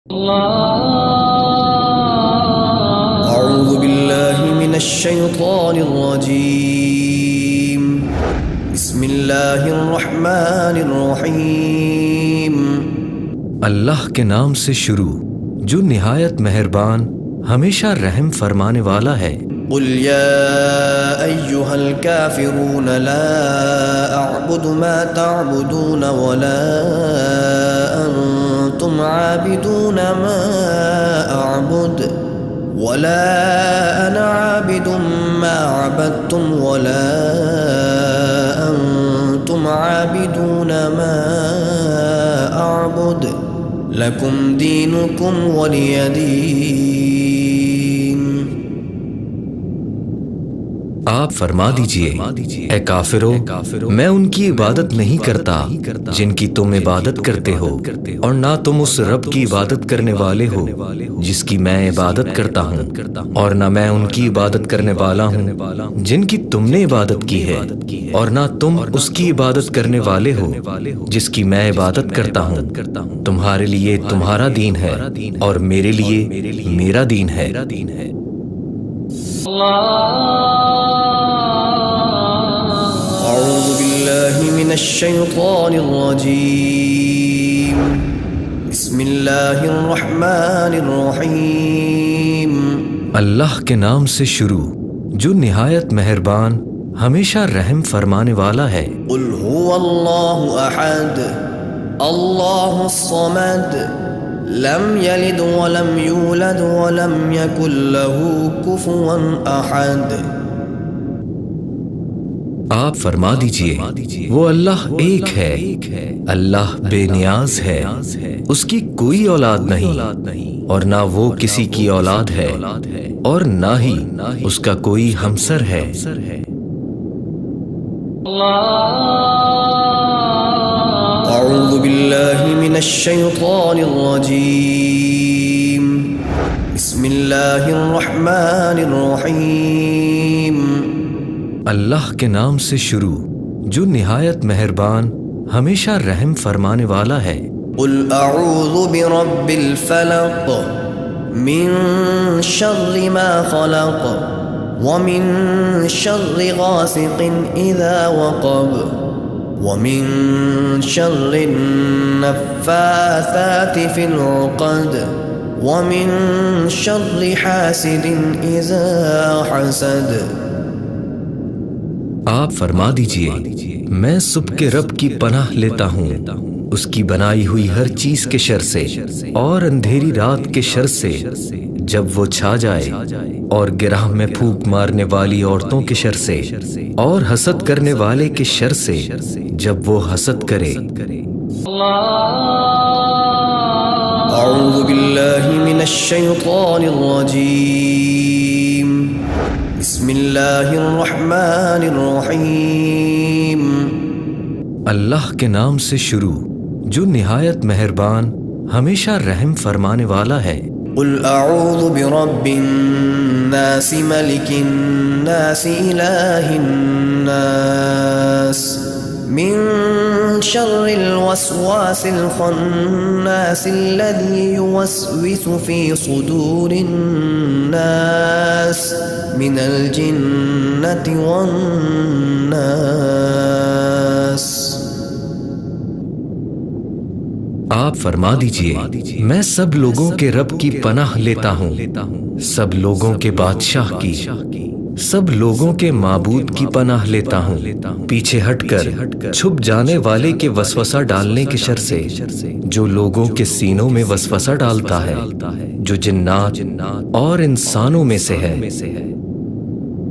أعوذ بالله من الشيطان الرجيم. بسم الله الرحمن الرحيم. اللہ کے نام سے شروع جو نہایت مہربان ہمیشہ رحم فرمانے والا ہے۔ قل يا أيها الكافرون لا أعبد ما تعبدون ولا أنتم عابدون ما أعبد ولا أنا عابد ما عبدتم ولا أنتم عابدون ما أعبد لكم دينكم ولي دين۔ آپ فرما دیجئے اے کافرو، میں ان کی عبادت نہیں کرتا جن کی تم عبادت کرتے ہو، اور نہ تم اس رب کی عبادت کرنے والے ہو جس کی میں عبادت کرتا ہوں، اور نہ میں ان کی عبادت کرنے والا ہوں جن کی تم نے عبادت کی ہے، اور نہ تم اس کی عبادت کرنے والے ہو جس کی میں عبادت کرتا ہوں۔ تمہارے لیے تمہارا دین ہے اور میرے لیے میرا دین ہے۔ أعوذ بالله من الشيطان الرجيم. بسم الله الرحمن الرحيم. اللہ کے نام سے شروع جو نہایت مہربان ہمیشہ رحم فرمانے والا ہے۔ قل هو الله أحد الله الصمد لم يلد ولم يولد ولم يكن له كفوا أحد۔ آپ فرما دیجئے وہ اللہ ایک ہے، اللہ بے نیاز ہے، اس کی کوئی اولاد نہیں اور نہ وہ کسی کی اولاد ہے، اور نہ ہی اس کا کوئی ہمسر ہے۔ أعوذ بالله من الشيطان الرجيم. بسم الله الرحمن الرحيم. اللہ کے نام سے شروع جو نہایت مہربان ہمیشہ رحم فرمانے والا ہے۔ قل اعوذ برب الفلق من شر ما خلق ومن شر غاسق اذا وقب ومن شر النفاثات في العقد ومن شر حاسد اذا حسد۔ آپ فرما دیجئے میں صبح کے رب کی پناہ لیتا ہوں اس کی بنائی ہوئی ہر چیز کے شر سے، اور اندھیری رات کے شر سے جب وہ چھا جائے، اور گرہ میں پھونک مارنے والی عورتوں کے شر سے، اور حسد کرنے والے کے شر سے جب وہ حسد کرے۔ اعوذ باللہ من الشیطان الرجیم. بسم اللہ الرحمن الرحیم. اللہ کے نام سے شروع جو نہایت مہربان ہمیشہ رحم فرمانے والا ہے۔ قل اعوذ برب الناس ملک الناس الہ الناس من شر الوسواس الخناس الذي يوسوس في صدور الناس من الجنة والناس۔ آپ فرما دیجئے میں سب لوگوں کے رب کی پناہ لیتا ہوں، سب لوگوں کے بادشاہ کی، سب لوگوں کے معبود کی پناہ لیتا ہوں، پیچھے ہٹ کر چھپ جانے والے کے وسوسہ ڈالنے کے شر سے جو لوگوں کے سینوں میں وسوسہ ڈالتا ہے، جو جنات اور انسانوں میں سے ہے۔